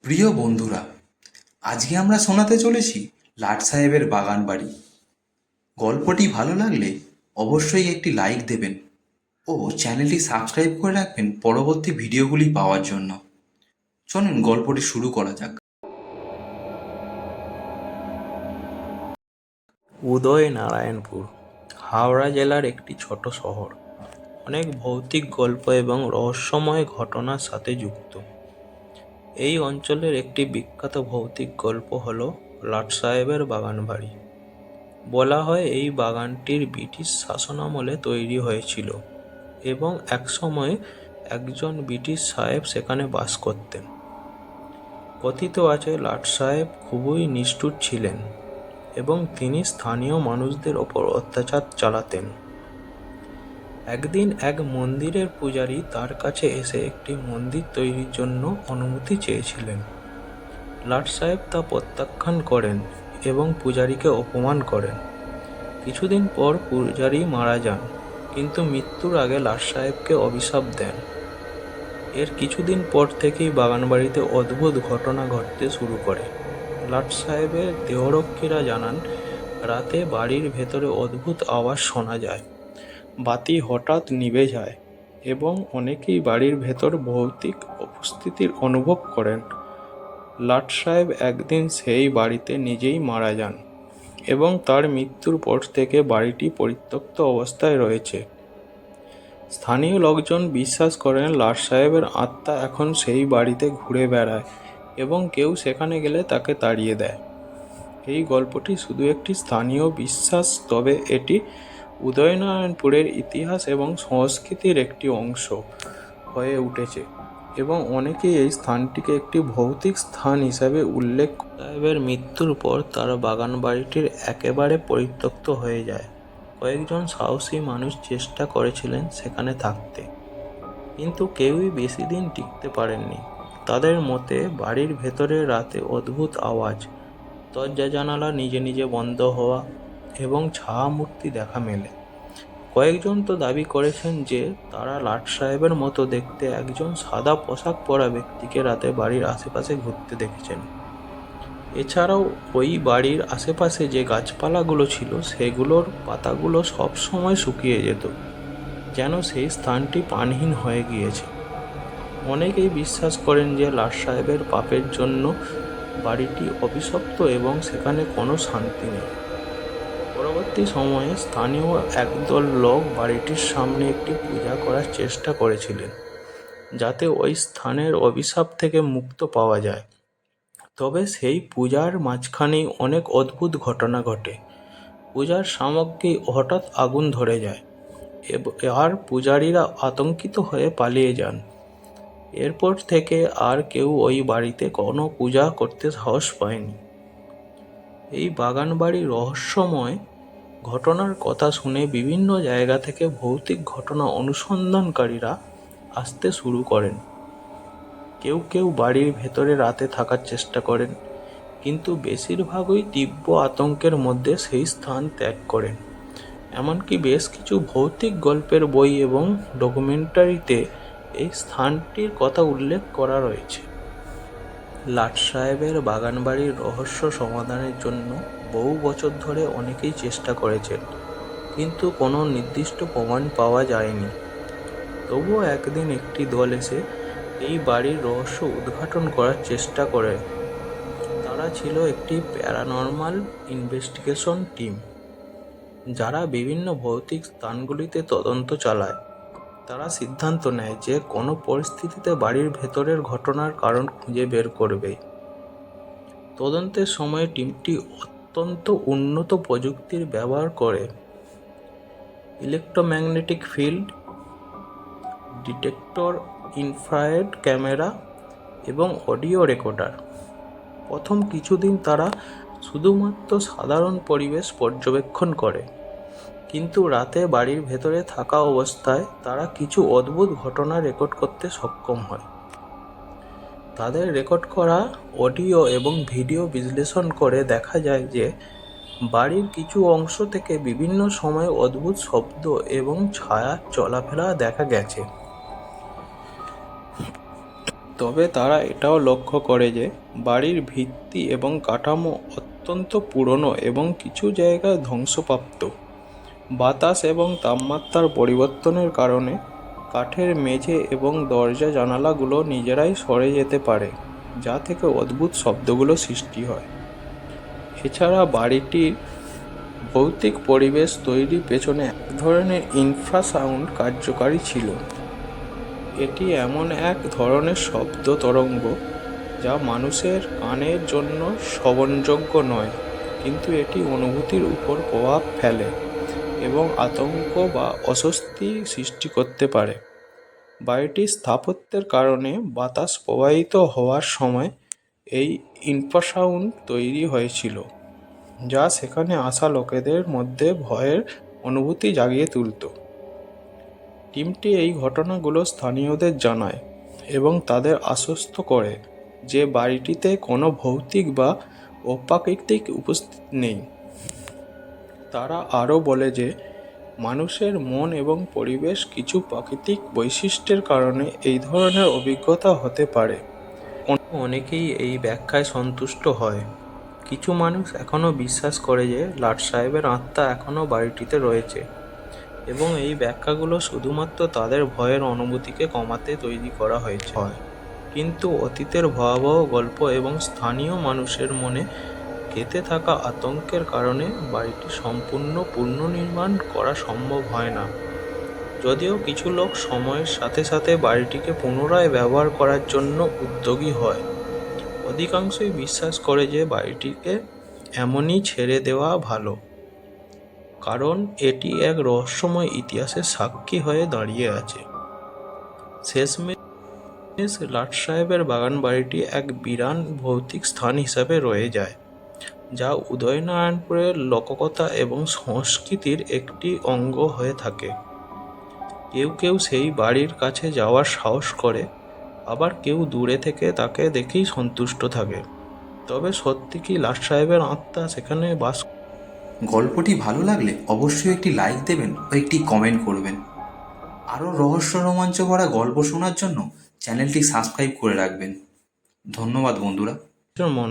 প্রিয় বন্ধুরা, আজকে আমরা শোনাতে চলেছি লাট সাহেবের বাগান বাড়ি। গল্পটি ভালো লাগলে অবশ্যই একটি লাইক দেবেন ও চ্যানেলটি সাবস্ক্রাইব করে রাখবেন পরবর্তী ভিডিওগুলি পাওয়ার জন্য। চলুন গল্পটি শুরু করা যাক। উদয়নারায়ণপুর হাওড়া জেলার একটি ছোট শহর, অনেক ভৌতিক গল্প এবং রহস্যময় ঘটনার সাথে যুক্ত। এই অঞ্চলের একটি বিখ্যাত ভৌতিক গল্প হল লাট সাহেবের বাগান বাড়ি। বলা হয় এই বাগানটির ব্রিটিশ শাসনামলে তৈরি হয়েছিল এবং একসময় একজন ব্রিটিশ সাহেব সেখানে বাস করতেন। কথিত আছে লাট সাহেব খুবই নিষ্ঠুর ছিলেন এবং তিনি স্থানীয় মানুষদের ওপর অত্যাচার চালাতেন। একদিন এক মন্দিরের পূজারী তার কাছে এসে একটি মন্দির তৈরির জন্য অনুমতি চেয়েছিলেন। লাট সাহেব তা প্রত্যাখ্যান করেন এবং পূজারীকে অপমান করেন। কিছুদিন পর পূজারী মারা যান, কিন্তু মৃত্যুর আগে লাট সাহেবকে অভিশাপ দেন। এর কিছুদিন পর থেকেই বাগানবাড়িতে অদ্ভুত ঘটনা ঘটতে শুরু করে। লাট সাহেবের দেহরক্ষীরা জানান, রাতে বাড়ির ভেতরে অদ্ভুত আওয়াজ শোনা যায়, বাতি হঠাৎ নিভে যায় এবং অনেকেই বাড়ির ভেতর ভৌতিক উপস্থিতির অনুভব করেন। লাট সাহেব একদিন সেই বাড়িতে নিজেই মারা যান এবং তার মৃত্যুর পর থেকে বাড়িটি পরিত্যক্ত অবস্থায় রয়েছে। স্থানীয় লোকজন বিশ্বাস করেন লাট সাহেবের আত্মা এখন সেই বাড়িতে ঘুরে বেড়ায় এবং কেউ সেখানে গেলে তাকে তাড়িয়ে দেয়। এই গল্পটি শুধু একটি স্থানীয় বিশ্বাস, তবে এটি উদয়নারায়ণপুরের ইতিহাস এবং সংস্কৃতির একটি অংশ হয়ে উঠেছে এবং অনেকেই এই স্থানটিকে একটি ভৌতিক স্থান হিসাবে উল্লেখ করে। সাহেবের মৃত্যুর পর তার বাগান বাড়িটির একেবারে পরিত্যক্ত হয়ে যায়। কয়েকজন সাহসী মানুষ চেষ্টা করেছিলেন সেখানে থাকতে, কিন্তু কেউই বেশি দিন টিকতে পারেননি। তাদের মতে বাড়ির ভেতরে রাতে অদ্ভুত আওয়াজ, দরজা জানালা নিজে নিজে বন্ধ হওয়া এবং ছায়া মূর্তি দেখা মেলে। কয়েকজন তো দাবি করেছেন যে তারা লাট সাহেবের মতো দেখতে একজন সাদা পোশাক পরা ব্যক্তিকে রাতে বাড়ির আশেপাশে ঘুরতে দেখেছেন। এছাড়াও ওই বাড়ির আশেপাশে যে গাছপালাগুলো ছিল সেগুলোর পাতাগুলো সব সময় শুকিয়ে যেত, যেন সেই স্থানটি প্রাণহীন হয়ে গিয়েছে। অনেকেই বিশ্বাস করেন যে লাট সাহেবের পাপের জন্য বাড়িটি অভিশপ্ত এবং সেখানে কোনো শান্তি নেই। পরবর্তী সময়ে স্থানীয় একদল লোক বাড়িটির সামনে একটি পূজা করার চেষ্টা করেছিলেন, যাতে ওই স্থানের অভিশাপ থেকে মুক্ত পাওয়া যায়। তবে সেই পূজার মাঝখানেই অনেক অদ্ভুত ঘটনা ঘটে। পূজার সামগ্রী হঠাৎ আগুন ধরে যায় আর পূজারীরা আতঙ্কিত হয়ে পালিয়ে যান। এরপর থেকে আর কেউ ওই বাড়িতে কোনো পূজা করতে সাহস পায়নি। এই বাগান বাড়ি রহস্যময় ঘটনার কথা শুনে বিভিন্ন জায়গা থেকে ভৌতিক ঘটনা অনুসন্ধানকারীরা আসতে শুরু করেন। কেউ কেউ বাড়ির ভেতরে রাতে থাকার চেষ্টা করেন, কিন্তু বেশিরভাগই তীব্র আতঙ্কের মধ্যে সেই স্থান ত্যাগ করেন। এমনকি বেশ কিছু ভৌতিক গল্পের বই এবং ডকুমেন্টারিতে এই স্থানটির কথা উল্লেখ করা রয়েছে। লাট সাহেবের বাগানবাড়ির রহস্য সমাধানের জন্য বহু বছর ধরে অনেকেই চেষ্টা করেছেন, কিন্তু কোনো নির্দিষ্ট প্রমাণ পাওয়া যায়নি। তবুও একদিন একটি দল এসে এই বাড়ির রহস্য উদ্ঘাটন করার চেষ্টা করে। তারা ছিল একটি প্যারানর্মাল ইনভেস্টিগেশন টিম, যারা বিভিন্ন ভৌতিক স্থানগুলিতে তদন্ত চালায়। তারা সিদ্ধান্ত নেয় যে কোনো পরিস্থিতিতে বাড়ির ভেতরের ঘটনার কারণ খুঁজে বের করবে। তদন্তের সময় টিমটি অত্যন্ত উন্নত প্রযুক্তির ব্যবহার করে, electromagnetic field detector, infrared camera এবং অডিও রেকর্ডার। প্রথম কিছুদিন তারা শুধুমাত্র সাধারণ পরিবেশ পর্যবেক্ষণ করে, কিন্তু রাতে বাড়ির ভেতরে থাকা অবস্থায় তারা কিছু অদ্ভুত ঘটনা রেকর্ড করতে সক্ষম হয়। তাদের রেকর্ড করা অডিও এবং ভিডিও বিশ্লেষণ করে দেখা যায় যে বাড়ির কিছু অংশ থেকে বিভিন্ন সময়ে অদ্ভুত শব্দ এবং ছায়া চলাফেরা দেখা গেছে। তবে তারা এটাও লক্ষ্য করে যে বাড়ির ভিত্তি এবং কাঠামো অত্যন্ত পুরনো এবং কিছু জায়গায় ধ্বংসপ্রাপ্ত। বাতাস এবং তাপমাত্রার পরিবর্তনের কারণে কাঠের মেঝে এবং দরজা জানালাগুলো নিজেরাই সরে যেতে পারে, যা থেকে অদ্ভুত শব্দগুলো সৃষ্টি হয়। এছাড়া বাড়িটির ভৌতিক পরিবেশ তৈরির পেছনে এক ধরনের ইনফ্রাসাউন্ড কার্যকারী ছিল। এটি এমন এক ধরনের শব্দ তরঙ্গ যা মানুষের কানের জন্য শ্রবণযোগ্য নয়, কিন্তু এটি অনুভূতির উপর প্রভাব ফেলে এবং আতঙ্ক বা অস্বস্তি সৃষ্টি করতে পারে। বাড়িটির স্থাপত্যের কারণে বাতাস প্রবাহিত হওয়ার সময় এই ইনফ্রাসাউন্ড তৈরি হয়েছিল, যা সেখানে আসা লোকেদের মধ্যে ভয়ের অনুভূতি জাগিয়ে তুলত। টিমটি এই ঘটনাগুলো স্থানীয়দের জানায় এবং তাদের আশ্বস্ত করে যে বাড়িটিতে কোনো ভৌতিক বা অপ্রাকৃতিক উপস্থিতি নেই। তারা আরও বলে যে মানুষের মন এবং পরিবেশ কিছু প্রাকৃতিক বৈশিষ্ট্যের কারণে এই ধরনের অভিজ্ঞতা হতে পারে। অনেকেই এই ব্যাখ্যায় সন্তুষ্ট হয়। কিছু মানুষ এখনও বিশ্বাস করে যে লাট সাহেবের আত্মা এখনও বাড়িটিতে রয়েছে এবং এই ব্যাখ্যাগুলো শুধুমাত্র তাদের ভয়ের অনুভূতিকে কমাতে তৈরি করা হয়েছে। কিন্তু অতীতের ভয়াবহ গল্প এবং স্থানীয় মানুষের মনে গেঁথে থাকা আতঙ্কের কারণে বাড়িটি সম্পূর্ণ পুনর্নির্মাণ করা সম্ভব হয় না। যদিও কিছু লোক সময়ের সাথে সাথে বাড়িটিকে পুনরায় ব্যবহার করার জন্য উদ্যোগী হয়, অধিকাংশই বিশ্বাস করে যে বাড়িটিকে এমনই ছেড়ে দেওয়া ভালো, কারণ এটি এক রহস্যময় ইতিহাসের সাক্ষী হয়ে দাঁড়িয়ে আছে। শেষমেশ লাট সাহেবের বাগান বাড়িটি এক বিরান ভৌতিক স্থান হিসাবে রয়ে যায়, যা উদয়নারায়ণপুরের লোককথা এবং সংস্কৃতির একটি অঙ্গ হয়ে থাকে। কেউ কেউ সেই বাড়ির কাছে যাওয়ার সাহস করে, আবার কেউ দূরে থেকে তাকে দেখেই সন্তুষ্ট থাকে। তবে সত্যি কি লাট সাহেবের আত্মা সেখানে বাস? গল্পটি ভালো লাগলে অবশ্যই একটি লাইক দেবেন ও একটি কমেন্ট করবেন। আরও রহস্য রোমাঞ্চ ভরা গল্প শোনার জন্য চ্যানেলটি সাবস্ক্রাইব করে রাখবেন। ধন্যবাদ বন্ধুরা। মন